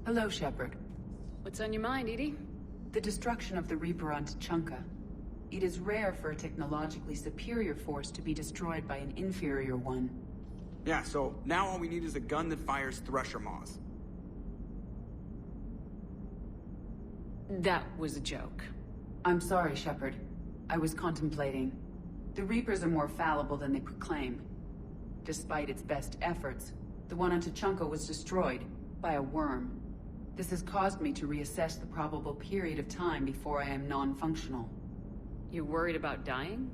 Hello, Shepard. What's on your mind, Edie? The destruction of the Reaper on Tuchanka. It is rare for a technologically superior force to be destroyed by an inferior one. Yeah, so now all we need is a gun that fires Thresher Maws. That was a joke. I'm sorry, Shepard. I was contemplating. The Reapers are more fallible than they proclaim. Despite its best efforts, the one on Tuchanka was destroyed by a worm. This has caused me to reassess the probable period of time before I am non-functional. You're worried about dying?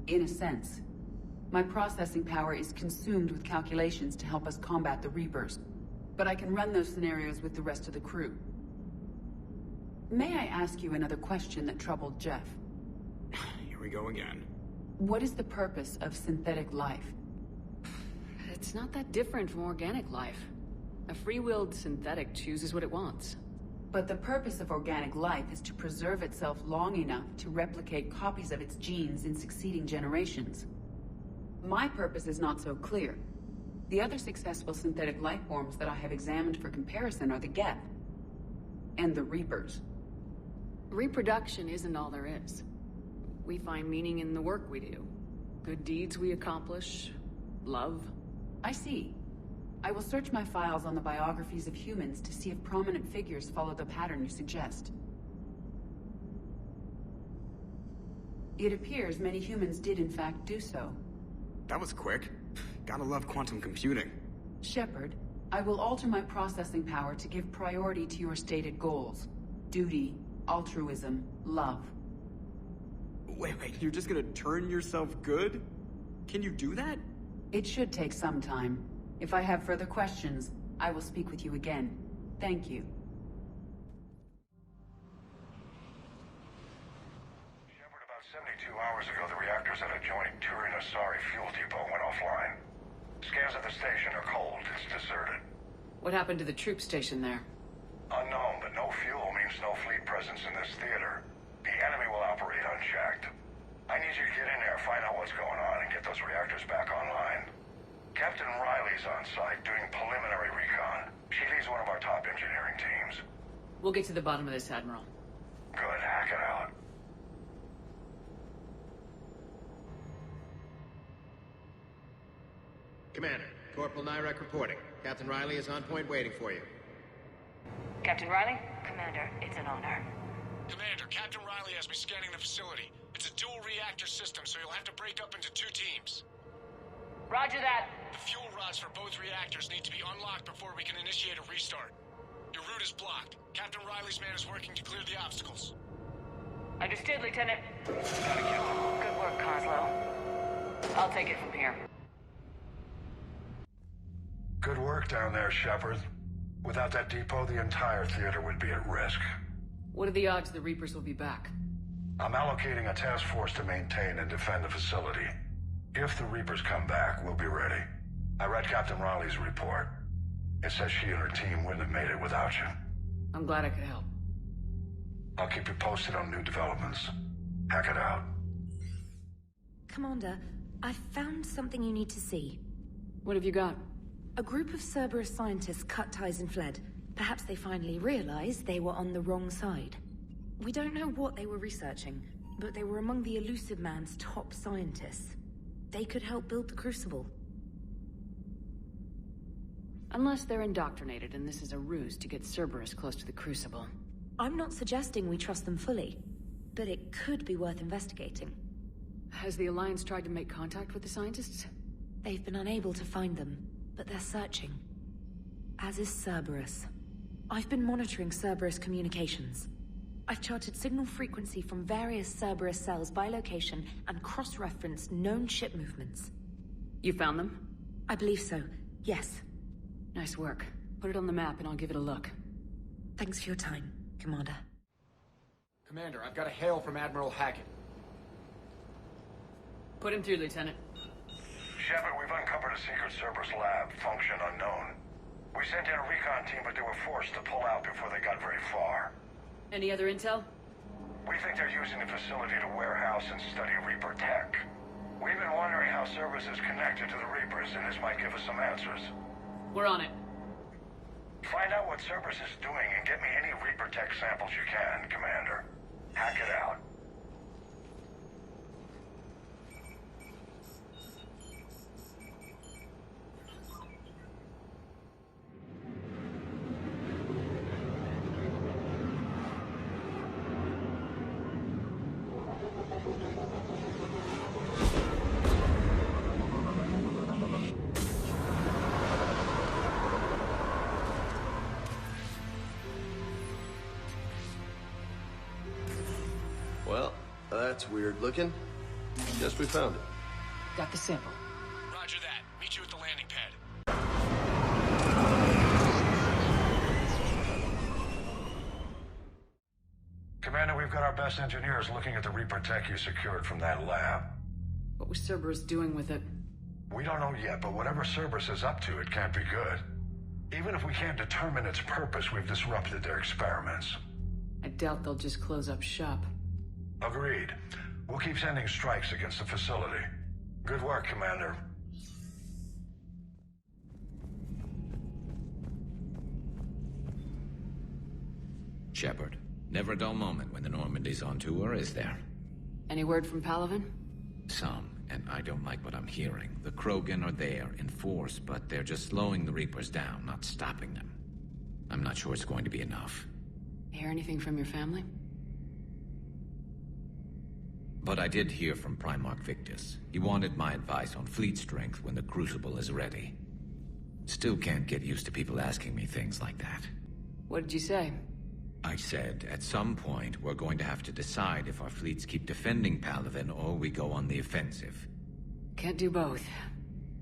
In a sense. My processing power is consumed with calculations to help us combat the Reapers, but I can run those scenarios with the rest of the crew. May I ask you another question that troubled Jeff? Here we go again. What is the purpose of synthetic life? It's not that different from organic life. A free-willed synthetic chooses what it wants. But the purpose of organic life is to preserve itself long enough to replicate copies of its genes in succeeding generations. My purpose is not so clear. The other successful synthetic life forms that I have examined for comparison are the Geth and the Reapers. Reproduction isn't all there is. We find meaning in the work we do. Good deeds we accomplish. Love. I see. I will search my files on the biographies of humans to see if prominent figures follow the pattern you suggest. It appears many humans did in fact do so. That was quick. Gotta love quantum computing. Shepard, I will alter my processing power to give priority to your stated goals. Duty, altruism, love. Wait, you're just gonna turn yourself good? Can you do that? It should take some time. If I have further questions, I will speak with you again. Thank you. Shepard, about 72 hours ago, the reactors at adjoining Turin-Asari fuel depot went offline. Scans at the station are cold. It's deserted. What happened to the troop station there? Unknown, but no fuel means no fleet presence in this theater. The enemy will operate unchecked. I need you to get in there, find out what's going on, and get those reactors back online. Captain Riley's on site doing preliminary recon. She leads one of our top engineering teams. We'll get to the bottom of this, Admiral. Good, hack it out. Commander, Corporal Nyrek reporting. Captain Riley is on point waiting for you. Captain Riley? Commander, it's an honor. Commander, Captain Riley has me scanning the facility. It's a dual reactor system, so you'll have to break up into 2 teams. Roger that. The fuel rods for both reactors need to be unlocked before we can initiate a restart. Your route is blocked. Captain Riley's man is working to clear the obstacles. Understood, Lieutenant. Good work, Coslow. I'll take it from here. Good work down there, Shepard. Without that depot, the entire theater would be at risk. What are the odds the Reapers will be back? I'm allocating a task force to maintain and defend the facility. If the Reapers come back, we'll be ready. I read Captain Riley's report. It says she and her team wouldn't have made it without you. I'm glad I could help. I'll keep you posted on new developments. Hack it out. Commander, I've found something you need to see. What have you got? A group of Cerberus scientists cut ties and fled. Perhaps they finally realized they were on the wrong side. We don't know what they were researching, but they were among the Elusive Man's top scientists. They could help build the Crucible. Unless they're indoctrinated and this is a ruse to get Cerberus close to the Crucible. I'm not suggesting we trust them fully, but it could be worth investigating. Has the Alliance tried to make contact with the scientists? They've been unable to find them, but they're searching. As is Cerberus. I've been monitoring Cerberus communications. I've charted signal frequency from various Cerberus cells by location and cross-referenced known ship movements. You found them? I believe so, yes. Nice work. Put it on the map and I'll give it a look. Thanks for your time, Commander. Commander, I've got a hail from Admiral Hackett. Put him through, Lieutenant. Shepard, we've uncovered a secret Cerberus lab, function unknown. We sent in a recon team, but they were forced to pull out before they got very far. Any other intel? We think they're using the facility to warehouse and study Reaper tech. We've been wondering how Cerberus is connected to the Reapers, and this might give us some answers. We're on it. Find out what Cerberus is doing and get me any Reaper tech samples you can, Commander. Hack it out. Well, that's weird looking. Guess we found it. Got the sample. Roger that. Meet you at the landing pad. Commander, we've got our best engineers looking at the Reaper tech you secured from that lab. What was Cerberus doing with it? We don't know yet, but whatever Cerberus is up to, it can't be good. Even if we can't determine its purpose, we've disrupted their experiments. I doubt they'll just close up shop. Agreed. We'll keep sending strikes against the facility. Good work, Commander. Shepard, never a dull moment when the Normandy's on tour, is there? Any word from Palaven? Some, and I don't like what I'm hearing. The Krogan are there in force, but they're just slowing the Reapers down, not stopping them. I'm not sure it's going to be enough. Hear anything from your family? But I did hear from Primarch Victus. He wanted my advice on fleet strength when the Crucible is ready. Still can't get used to people asking me things like that. What did you say? I said, at some point, we're going to have to decide if our fleets keep defending Palaven or we go on the offensive. Can't do both.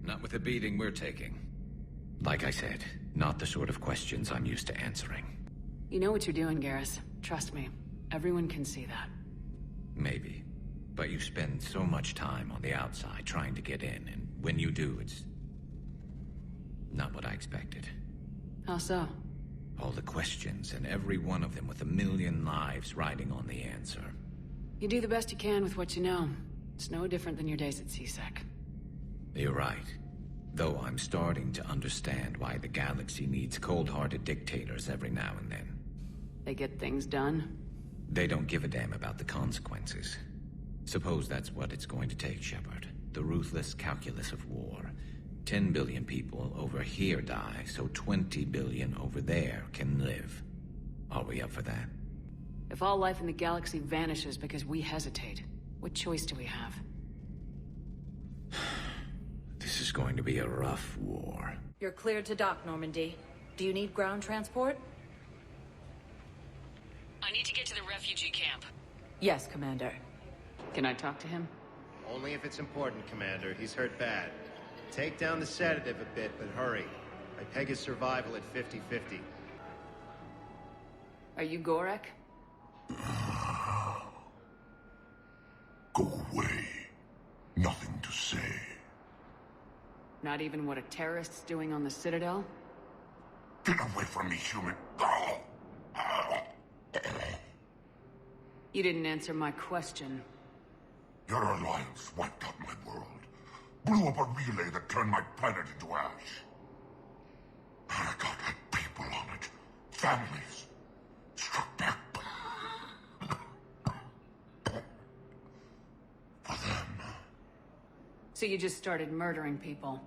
Not with the beating we're taking. Like I said, not the sort of questions I'm used to answering. You know what you're doing, Garrus. Trust me. Everyone can see that. Maybe. But you spend so much time on the outside trying to get in, and when you do, it's not what I expected. How so? All the questions, and every one of them with a million lives riding on the answer. You do the best you can with what you know. It's no different than your days at CSEC. You're right. Though I'm starting to understand why the galaxy needs cold-hearted dictators every now and then. They get things done? They don't give a damn about the consequences. Suppose that's what it's going to take, Shepard. The ruthless calculus of war. 10 billion people over here die, so 20 billion over there can live. Are we up for that? If all life in the galaxy vanishes because we hesitate, what choice do we have? This is going to be a rough war. You're cleared to dock, Normandy. Do you need ground transport? I need to get to the refugee camp. Yes, Commander. Can I talk to him? Only if it's important, Commander. He's hurt bad. Take down the sedative a bit, but hurry. I peg his survival at 50-50. Are you Gorek? Go away. Nothing to say. Not even what a terrorist's doing on the Citadel? Get away from me, human. You didn't answer my question. Your alliance wiped out my world. Blew up a relay that turned my planet into ash. Paragon had people on it. Families. Struck back. For them. So you just started murdering people?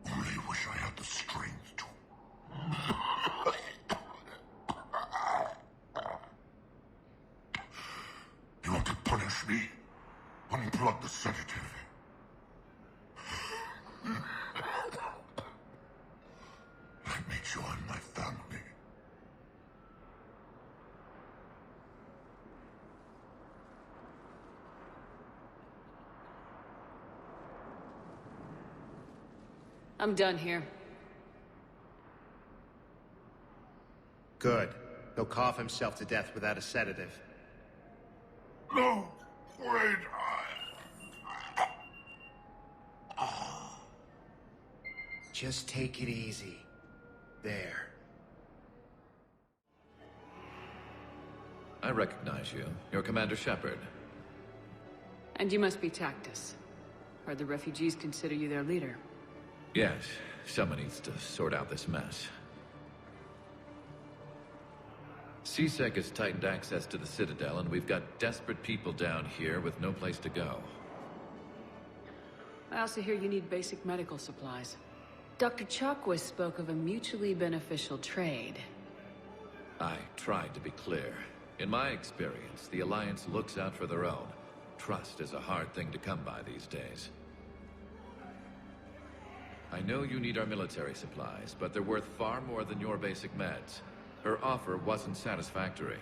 Only wish I had the strength to. You want to punish me? Unplug the sedative. Let me join my family. I'm done here. Good. He'll cough himself to death without a sedative. No! Wait! Just take it easy. There. I recognize you. You're Commander Shepard. And you must be Tactus. Heard the refugees consider you their leader. Yes, someone needs to sort out this mess. CSEC has tightened access to the Citadel, and we've got desperate people down here with no place to go. I also hear you need basic medical supplies. Dr. Chakwas spoke of a mutually beneficial trade. I tried to be clear. In my experience, the Alliance looks out for their own. Trust is a hard thing to come by these days. I know you need our military supplies, but they're worth far more than your basic meds. Her offer wasn't satisfactory.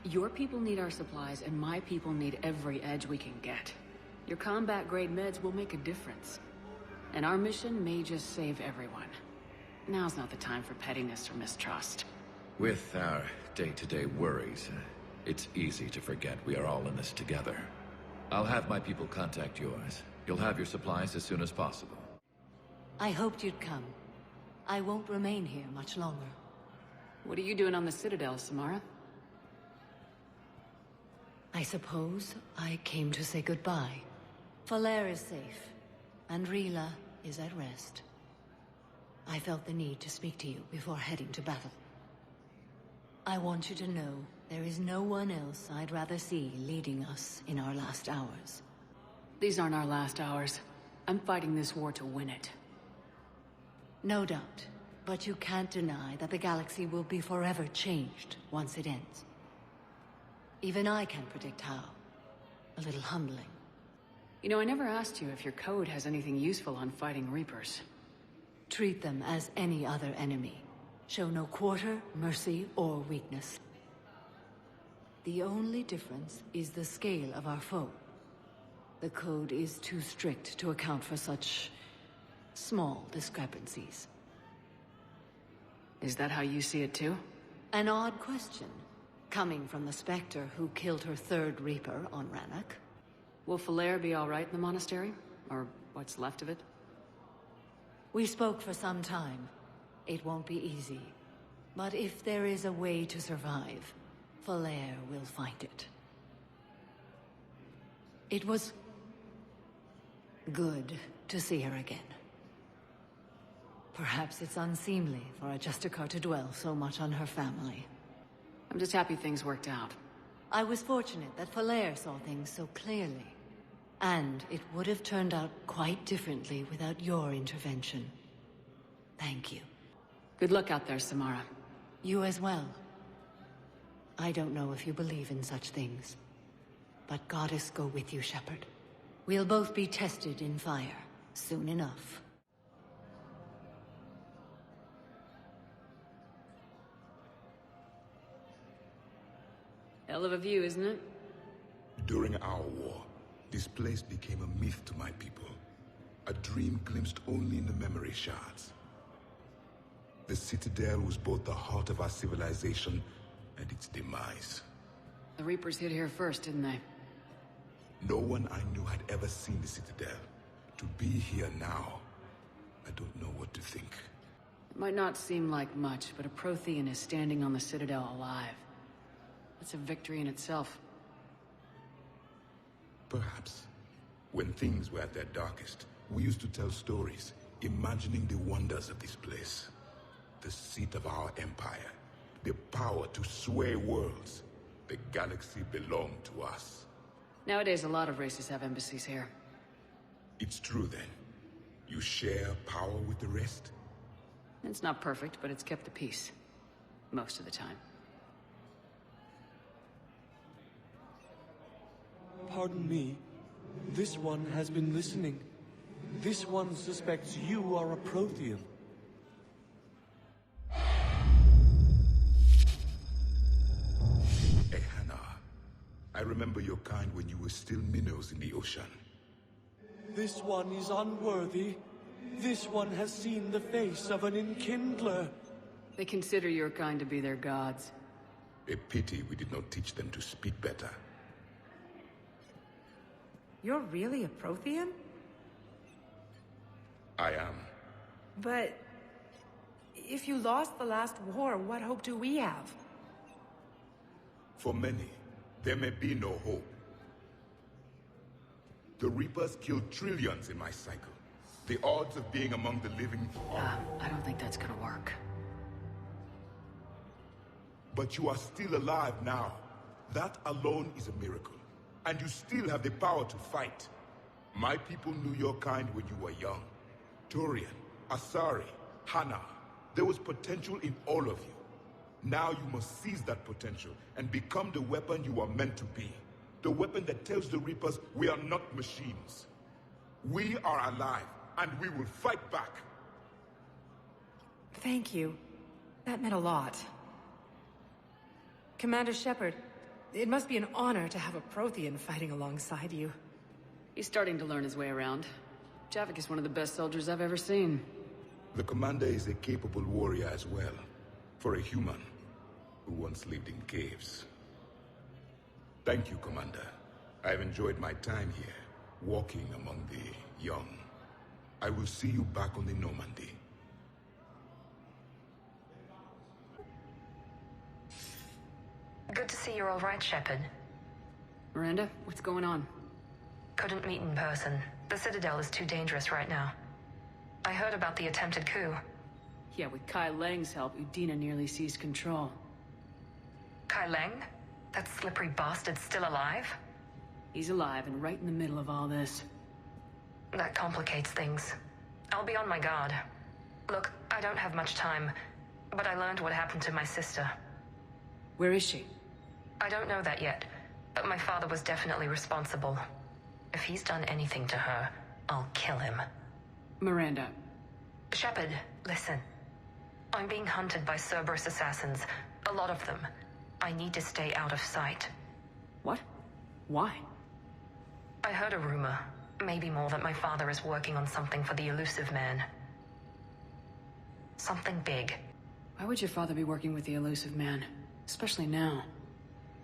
Your people need our supplies, and my people need every edge we can get. Your combat-grade meds will make a difference. And our mission may just save everyone. Now's not the time for pettiness or mistrust. With our day-to-day worries, it's easy to forget we are all in this together. I'll have my people contact yours. You'll have your supplies as soon as possible. I hoped you'd come. I won't remain here much longer. What are you doing on the Citadel, Samara? I suppose I came to say goodbye. Falair is safe, and Rila is at rest. I felt the need to speak to you before heading to battle. I want you to know there is no one else I'd rather see leading us in our last hours. These aren't our last hours. I'm fighting this war to win it. No doubt, but you can't deny that the galaxy will be forever changed once it ends. Even I can't predict how. A little humbling. You know, I never asked you if your code has anything useful on fighting Reapers. Treat them as any other enemy. Show no quarter, mercy, or weakness. The only difference is the scale of our foe. The code is too strict to account for such small discrepancies. Is that how you see it too? An odd question, coming from the Spectre who killed her third Reaper on Rannoch. Will Falair be all right in the monastery? Or what's left of it? We spoke for some time. It won't be easy. But if there is a way to survive, Falair will find it. It was good to see her again. Perhaps it's unseemly for a Justicar to dwell so much on her family. I'm just happy things worked out. I was fortunate that Falair saw things so clearly. And it would have turned out quite differently without your intervention. Thank you. Good luck out there, Samara. You as well. I don't know if you believe in such things, but Goddess go with you, Shepard. We'll both be tested in fire, soon enough. Hell of a view, isn't it? During our war, this place became a myth to my people. A dream glimpsed only in the memory shards. The Citadel was both the heart of our civilization and its demise. The Reapers hit here first, didn't they? No one I knew had ever seen the Citadel. To be here now, I don't know what to think. It might not seem like much, but a Prothean is standing on the Citadel alive. That's a victory in itself. Perhaps. When things were at their darkest, we used to tell stories, imagining the wonders of this place. The seat of our empire. The power to sway worlds. The galaxy belonged to us. Nowadays, a lot of races have embassies here. It's true then. You share power with the rest? It's not perfect, but it's kept the peace. Most of the time. Pardon me. This one has been listening. This one suspects you are a Prothean. Ehana, I remember your kind when you were still minnows in the ocean. This one is unworthy. This one has seen the face of an enkindler. They consider your kind to be their gods. A pity we did not teach them to speak better. You're really a Prothean? I am. But if you lost the last war, what hope do we have? For many, there may be no hope. The Reapers killed trillions in my cycle. The odds of being among the living are... I don't think that's gonna work. but you are still alive now. That alone is a miracle. And you still have the power to fight. My people knew your kind when you were young. Turian, Asari, Hana. There was potential in all of you. Now you must seize that potential and become the weapon you are meant to be. The weapon that tells the Reapers we are not machines. We are alive, and we will fight back. Thank you. That meant a lot. Commander Shepard, it must be an honor to have a Prothean fighting alongside you. He's starting to learn his way around. Javik is one of the best soldiers I've ever seen. The commander is a capable warrior as well, for a human who once lived in caves. Thank you, Commander. I've enjoyed my time here, walking among the young. I will see you back on the Normandy. Good to see you're all right, Shepard. Miranda, what's going on? Couldn't meet in person. The Citadel is too dangerous right now. I heard about the attempted coup. Yeah, with Kai Lang's help, Udina nearly seized control. Kai Lang? That slippery bastard's still alive? He's alive and right in the middle of all this. That complicates things. I'll be on my guard. Look, I don't have much time, but I learned what happened to my sister. Where is she? I don't know that yet, but my father was definitely responsible. If he's done anything to her, I'll kill him. Miranda. Shepard, listen. I'm being hunted by Cerberus assassins. A lot of them. I need to stay out of sight. What? Why? I heard a rumor, maybe more, that my father is working on something for the Elusive Man. Something big. Why would your father be working with the Elusive Man? Especially now.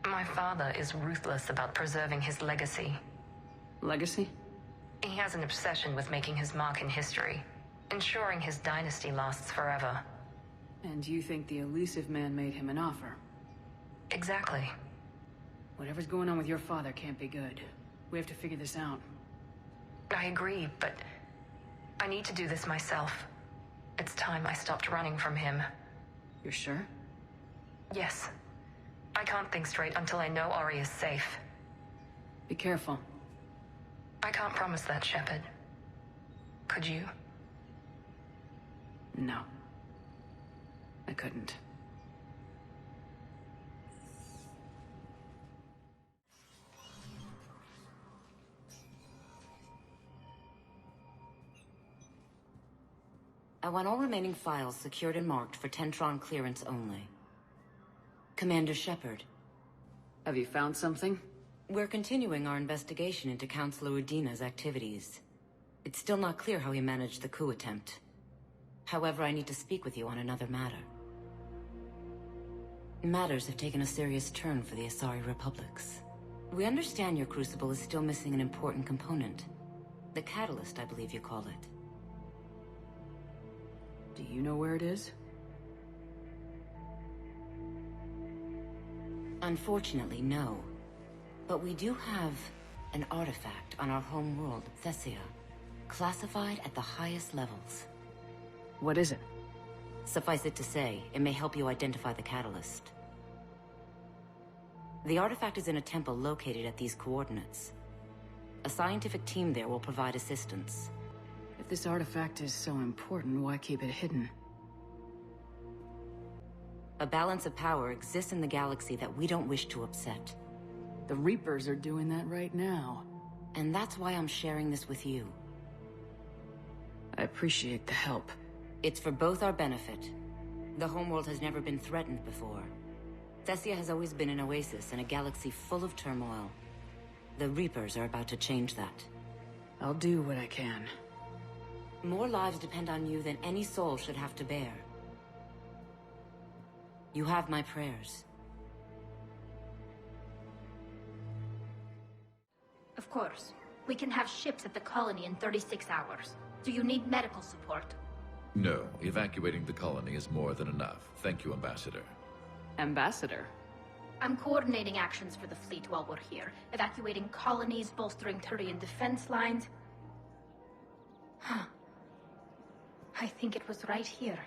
My father is ruthless about preserving his legacy. Legacy? He has an obsession with making his mark in history, ensuring his dynasty lasts forever. And you think the Elusive Man made him an offer? Exactly. Whatever's going on with your father can't be good. We have to figure this out. I agree, but I need to do this myself. It's time I stopped running from him. You're sure? Yes. I can't think straight until I know Ori is safe. Be careful. I can't promise that, Shepard. Could you? No. I couldn't. I want all remaining files secured and marked for Tentron clearance only. Commander Shepard. Have you found something? We're continuing our investigation into Councilor Udina's activities. It's still not clear how he managed the coup attempt. However, I need to speak with you on another matter. Matters have taken a serious turn for the Asari Republics. We understand your crucible is still missing an important component. The catalyst, I believe you call it. Do you know where it is? Unfortunately, no. But we do have an artifact on our home world, Thessia, classified at the highest levels. What is it? Suffice it to say, it may help you identify the catalyst. The artifact is in a temple located at these coordinates. A scientific team there will provide assistance. If this artifact is so important, why keep it hidden? A balance of power exists in the galaxy that we don't wish to upset. The Reapers are doing that right now. And that's why I'm sharing this with you. I appreciate the help. It's for both our benefit. The homeworld has never been threatened before. Thessia has always been an oasis in a galaxy full of turmoil. The Reapers are about to change that. I'll do what I can. More lives depend on you than any soul should have to bear. You have my prayers. Of course. We can have ships at the colony in 36 hours. Do you need medical support? No, evacuating the colony is more than enough. Thank you, Ambassador. Ambassador? I'm coordinating actions for the fleet while we're here. Evacuating colonies, bolstering Turian defense lines. Huh. I think it was right here.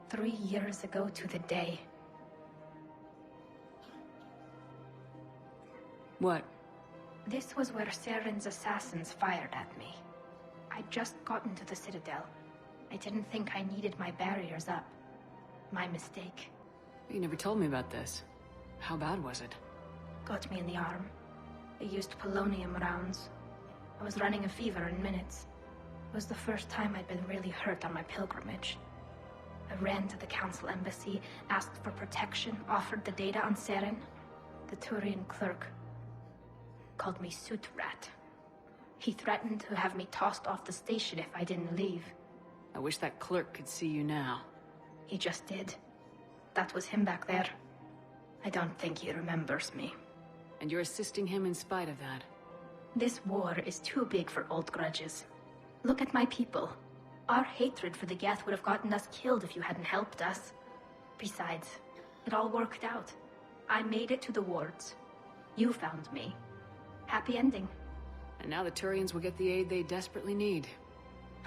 3 years ago to the day. What? This was where Saren's assassins fired at me. I'd just gotten to the Citadel. I didn't think I needed my barriers up. My mistake. You never told me about this. How bad was it? Got me in the arm. They used polonium rounds. I was running a fever in minutes. It was the first time I'd been really hurt on my pilgrimage. I ran to the Council embassy, asked for protection, offered the data on Saren. The Turian clerk called me Soot Rat. He threatened to have me tossed off the station if I didn't leave. I wish that clerk could see you now. He just did. That was him back there. I don't think he remembers me. And you're assisting him in spite of that. This war is too big for old grudges. Look at my people. Our hatred for the Geth would have gotten us killed if you hadn't helped us. Besides, it all worked out. I made it to the wards. You found me. Happy ending. And now the Turians will get the aid they desperately need.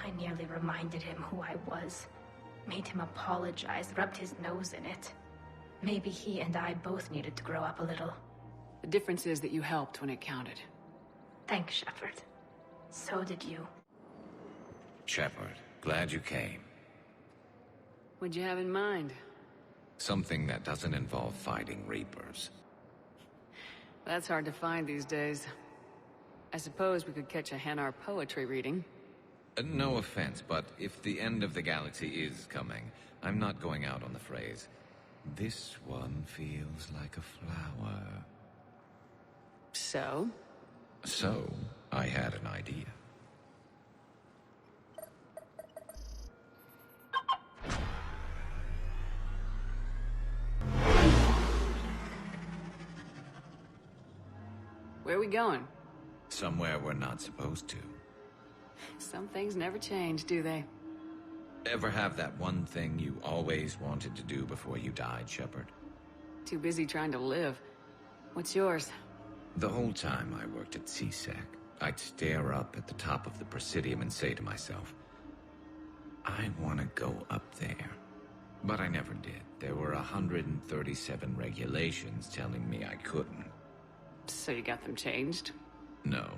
I nearly reminded him who I was. Made him apologize, rubbed his nose in it. Maybe he and I both needed to grow up a little. The difference is that you helped when it counted. Thanks, Shepard. So did you. Shepard, glad you came. What'd you have in mind? Something that doesn't involve fighting Reapers. That's hard to find these days. I suppose we could catch a Hanar poetry reading. No offense, but if the end of the galaxy is coming, I'm not going out on the phrase, "This one feels like a flower." So? So, I had an idea. Where are we going? Somewhere we're not supposed to. Some things never change, do they? Ever have that one thing you always wanted to do before you died, Shepard? Too busy trying to live. What's yours? The whole time I worked at CSEC, I'd stare up at the top of the Presidium and say to myself, I want to go up there. But I never did. There were 137 regulations telling me I couldn't. So you got them changed? No.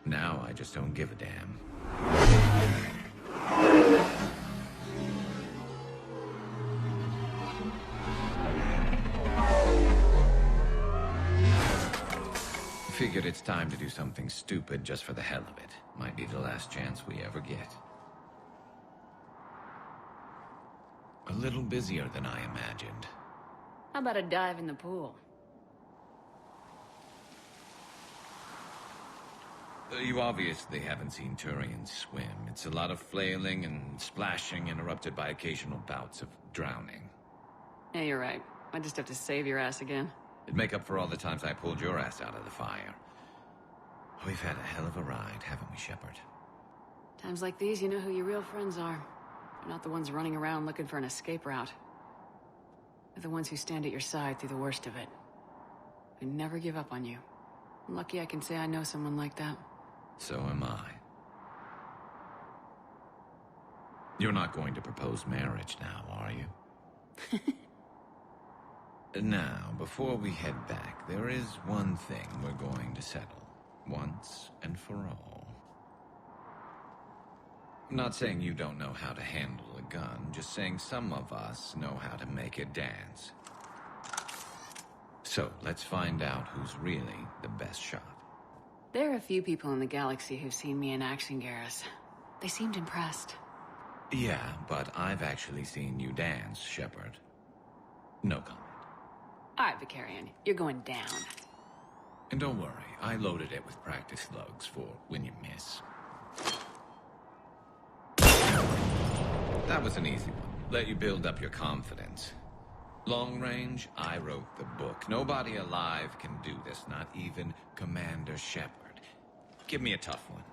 Now I just don't give a damn. Figured it's time to do something stupid just for the hell of it. Might be the last chance we ever get. A little busier than I imagined. How about a dive in the pool? You obviously haven't seen Turians swim. It's a lot of flailing and splashing, interrupted by occasional bouts of drowning. Yeah, you're right. I just have to save your ass again. It'd make up for all the times I pulled your ass out of the fire. We've had a hell of a ride, haven't we, Shepard? Times like these, you know who your real friends are. They're not the ones running around looking for an escape route. They're the ones who stand at your side through the worst of it. They never give up on you. I'm lucky I can say I know someone like that. So am I. You're not going to propose marriage now, are you? Now, before we head back, there is one thing we're going to settle. Once and for all. I'm not saying you don't know how to handle a gun, just saying some of us know how to make it dance. So, let's find out who's really the best shot. There are a few people in the galaxy who've seen me in action, Garrus. They seemed impressed. Yeah, but I've actually seen you dance, Shepard. No comment. All right, Vicarian, you're going down. And don't worry, I loaded it with practice slugs for when you miss. That was an easy one. Let you build up your confidence. Long range, I wrote the book. Nobody alive can do this, not even Commander Shepard. Give me a tough one.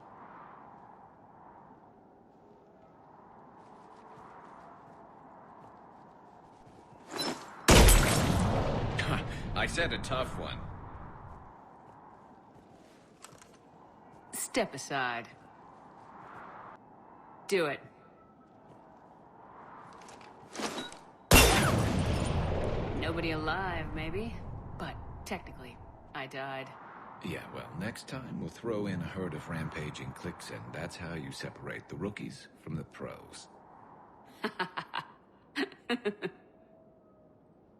I said a tough one. Step aside. Do it. Nobody alive, maybe? But technically, I died. Yeah, well, next time we'll throw in a herd of rampaging cliques, and that's how you separate the rookies from the pros.